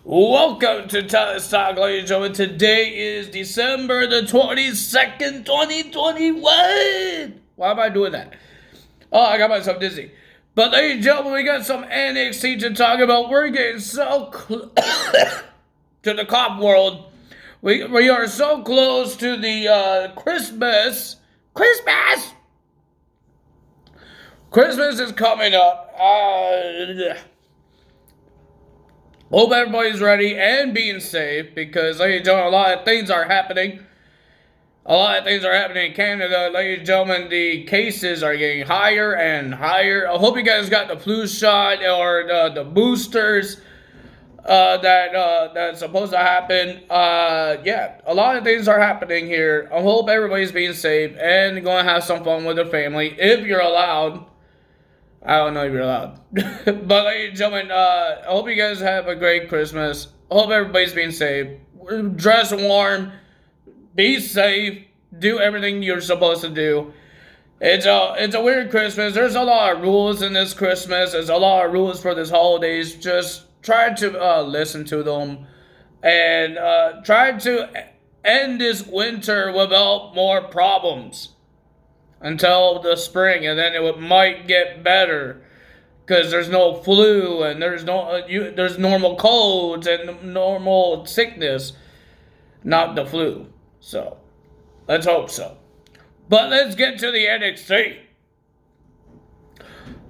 Welcome to Talent Talk, ladies and gentlemen. Today is December the 22nd, 2021. Why am I doing that? Oh, I got myself dizzy. But ladies and gentlemen, we got some NXT to talk about. We're getting so close to the cop world. We are so close to the Christmas. Christmas is coming up. Hope everybody's ready and being safe because, ladies and gentlemen, a lot of things are happening. A lot of things are happening in Canada. Ladies and gentlemen, the cases are getting higher and higher. I hope you guys got the flu shot or the boosters that's supposed to happen. Yeah, a lot of things are happening here. I hope everybody's being safe and going to have some fun with their family if you're allowed. I don't know if you're allowed. But ladies and gentlemen, I hope you guys have a great Christmas. I hope everybody's being safe. Dress warm. Be safe. Do everything you're supposed to do. It's a weird Christmas. There's a lot of rules in this Christmas. There's a lot of rules for this holidays. Just try to listen to them. And try to end this winter without more problems until the spring, and then it might get better because there's no flu and there's there's normal colds and normal sickness, not the flu. So let's hope so. But let's get to the NXT.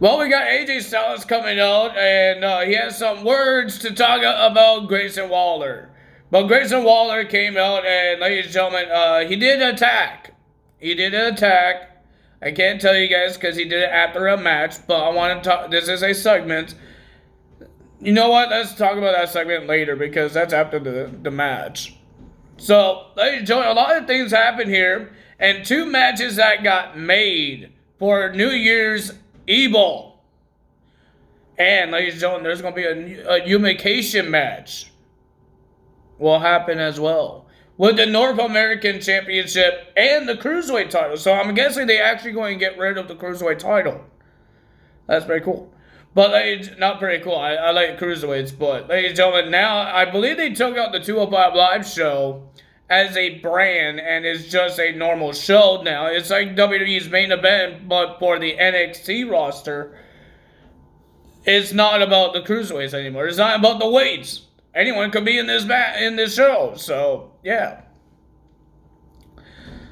Well, we got AJ Styles coming out, and he has some words to talk about Grayson Waller. But Grayson Waller came out, and ladies and gentlemen, he did attack. I can't tell you guys because he did it after a match, but I want to talk. This is a segment. You know what? Let's talk about that segment later because that's after the match. So, ladies and gentlemen, a lot of things happen here, and two matches that got made for New Year's Evil. And, ladies and gentlemen, there's going to be a unification match will happen as well with the North American Championship and the Cruiserweight title. So I'm guessing they actually going to get rid of the Cruiserweight title. That's pretty cool. But not pretty cool. I like Cruiserweights. But ladies and gentlemen, now I believe they took out the 205 Live show as a brand and it's just a normal show now. It's like WWE's main event, but for the NXT roster. It's not about the Cruiserweights anymore. It's not about the weights. Anyone could be in this show. So, yeah.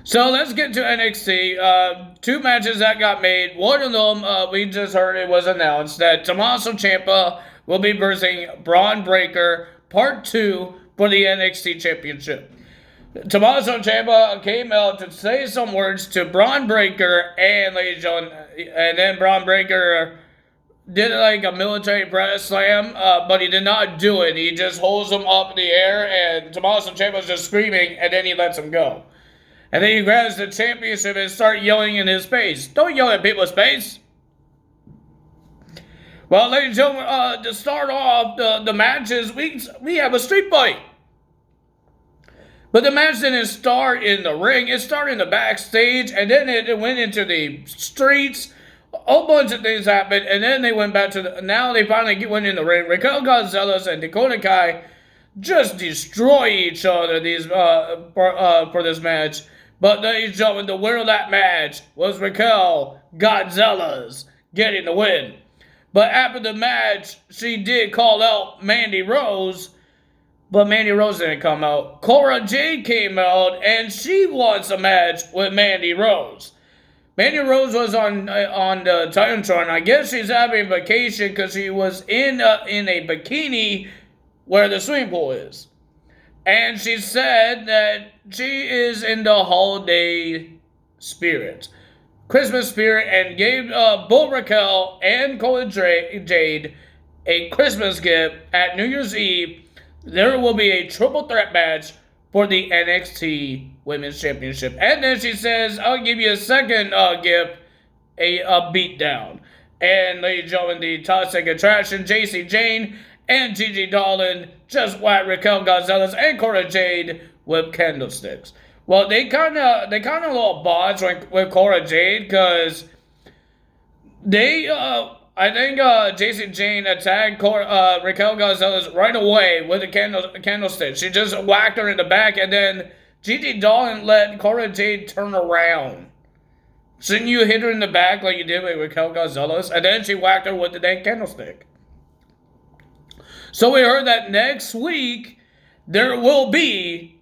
So, let's get to NXT. Two matches that got made. One of them, we just heard it was announced that Tommaso Ciampa will be versing Braun Breaker Part 2 for the NXT Championship. Tommaso Ciampa came out to say some words to Braun Breaker and then Braun Breaker did like a military press slam, but he did not do it. He just holds him up in the air, and Tommaso Ciampa's just screaming, and then he lets him go. And then he grabs the championship and starts yelling in his face. Don't yell at people's face. Well, ladies and gentlemen, to start off the matches, we have a street fight. But the match didn't start in the ring. It started in the backstage, and then it went into the streets. A whole bunch of things happened, and then they went back to now they finally went in the ring. Raquel Gonzalez and Dakota Kai just destroy each other for this match. But ladies and gentlemen, the winner of that match was Raquel Gonzalez getting the win. But after the match, she did call out Mandy Rose, but Mandy Rose didn't come out. Cora Jade came out, and she wants a match with Mandy Rose. Mandy Rose was on the Titantron. I guess she's having vacation because she was in a bikini where the swimming pool is. And she said that she is in the holiday spirit, Christmas spirit, and gave both Raquel and Cora Jade a Christmas gift at New Year's Eve. There will be a triple threat match for the NXT Women's Championship. And then she says, I'll give you a second gift, a beatdown. And ladies and gentlemen, the Toxic Attraction, JC Jane and Gigi Dolan just whacked Raquel Gonzalez and Cora Jade with candlesticks. Well, they kind of little bonds with Cora Jade because they I think Jacy Jane attacked Raquel Gonzalez right away with a candlestick. She just whacked her in the back, and then Gigi Dolan let Cora Jade turn around. Shouldn't you hit her in the back like you did with Raquel Gonzalez? And then she whacked her with the dang candlestick. So we heard that next week there will be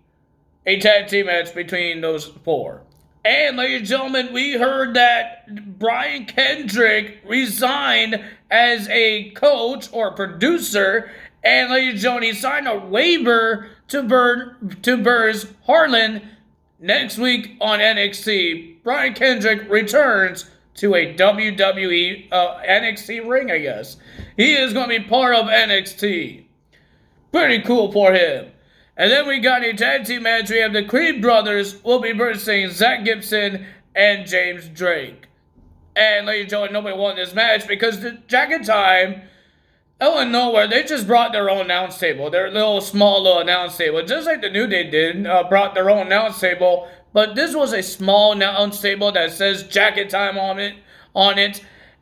a tag team match between those four. And, ladies and gentlemen, we heard that Brian Kendrick resigned as a coach or producer. And, ladies and gentlemen, he signed a waiver to Burrs Harlan next week on NXT. Brian Kendrick returns to a WWE NXT ring, I guess. He is going to be part of NXT. Pretty cool for him. And then we got a tag team match. We have the Creed brothers will be versing Zach Gibson and James Drake. And ladies and gentlemen, nobody won this match because the Jacket Time, out of nowhere, they just brought their own announce table. Their small little announce table. Just like the New Day did, brought their own announce table. But this was a small announce table that says Jacket Time on it.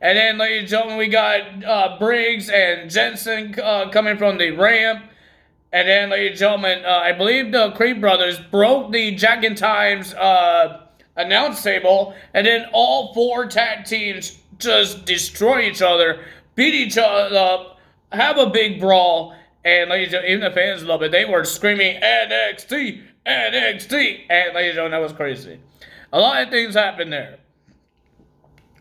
And then, ladies and gentlemen, we got Briggs and Jensen coming from the ramp. And then, ladies and gentlemen, I believe the Creed brothers broke the Jack and Times announce table, and then all four tag teams just destroy each other, beat each other up, have a big brawl, and ladies and gentlemen, even the fans love it. They were screaming, NXT, NXT, and ladies and gentlemen, that was crazy. A lot of things happened there,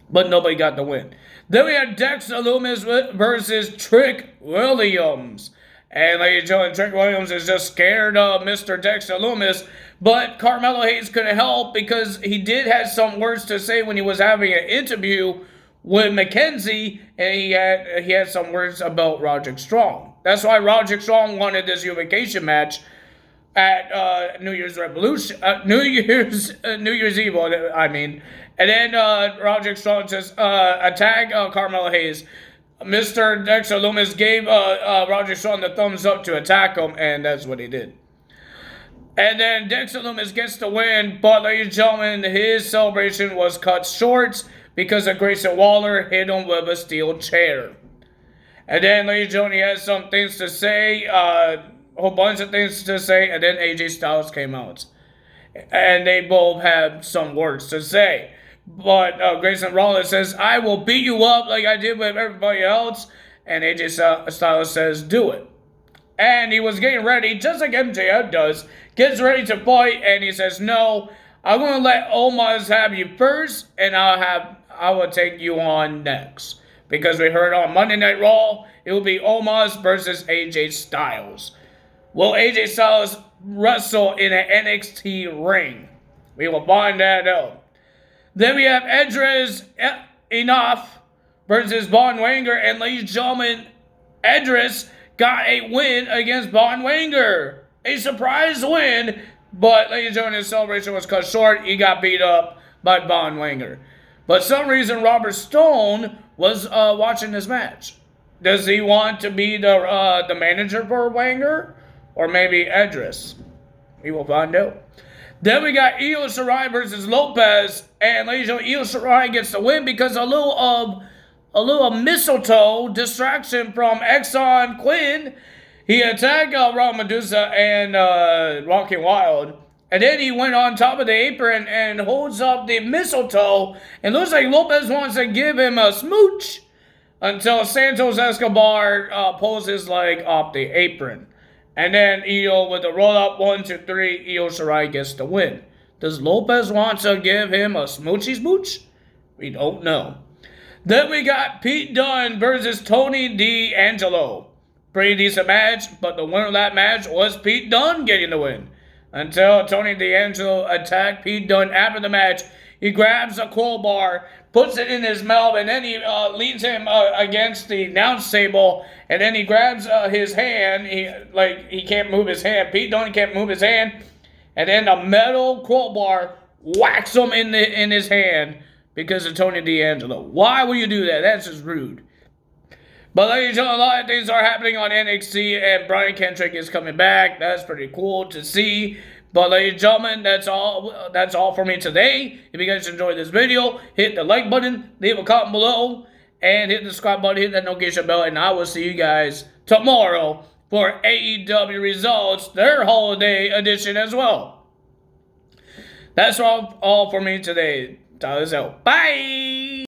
but nobody got the win. Then we had Dexter Lumis versus Trick Williams. And ladies and gentlemen, Trick Williams is just scared of Mr. Dexter Lumis. But Carmelo Hayes couldn't help because he did have some words to say when he was having an interview with Mackenzie. And he had some words about Roderick Strong. That's why Roderick Strong wanted this unification match at New Year's Eve, I mean. And then Roderick Strong just attacked Carmelo Hayes. Mr. Dexter Lumis gave Roderick Strong the thumbs up to attack him, and that's what he did. And then Dexter Lumis gets the win, but ladies and gentlemen, his celebration was cut short because of Grayson Waller hit him with a steel chair. And then, ladies and gentlemen, he had some things to say, a whole bunch of things to say, and then AJ Styles came out. And they both had some words to say. But Grayson Waller says, I will beat you up like I did with everybody else. And AJ Styles says, do it. And he was getting ready, just like MJF does, gets ready to fight, and he says, no, I'm going to let Omos have you first, and I will take you on next. Because we heard on Monday Night Raw, it will be Omos versus AJ Styles. Will AJ Styles wrestle in an NXT ring? We will find that out. Then we have Edris Enough versus Von Wanger. And ladies and gentlemen, Edris got a win against Von Wanger. A surprise win. But ladies and gentlemen, his celebration was cut short. He got beat up by Von Wanger. But for some reason, Robert Stone was watching this match. Does he want to be the manager for Wanger? Or maybe Edris? We will find out. Then we got Io Shirai versus Lopez, and ladies and gentlemen, Io Shirai gets the win because a little mistletoe distraction from Exxon Quinn. He attacked Raul Medusa and Rocky Wild, and then he went on top of the apron and holds up the mistletoe, and looks like Lopez wants to give him a smooch until Santos Escobar pulls his leg off the apron. And then Io with the roll-up 1, 2, 3, Io Shirai gets the win. Does Lopez want to give him a smoochy smooch? We don't know. Then we got Pete Dunne versus Tony D'Angelo. Pretty decent match, but the winner of that match was Pete Dunne getting the win. Until Tony D'Angelo attacked Pete Dunne after the match. He grabs a crowbar, puts it in his mouth, and then he leans him against the announce table, and then he grabs his hand. He can't move his hand. Pete Dunne can't move his hand, and then a metal crowbar whacks him in his hand because of Tony D'Angelo. Why would you do that? That's just rude. But ladies and gentlemen, a lot of things are happening on NXT, and Brian Kendrick is coming back. That's pretty cool to see. But ladies and gentlemen, that's all for me today. If you guys enjoyed this video, hit the like button, leave a comment below, and hit the subscribe button, hit that notification bell, and I will see you guys tomorrow for AEW Results, their holiday edition as well. That's all for me today. Tyler's out. Bye!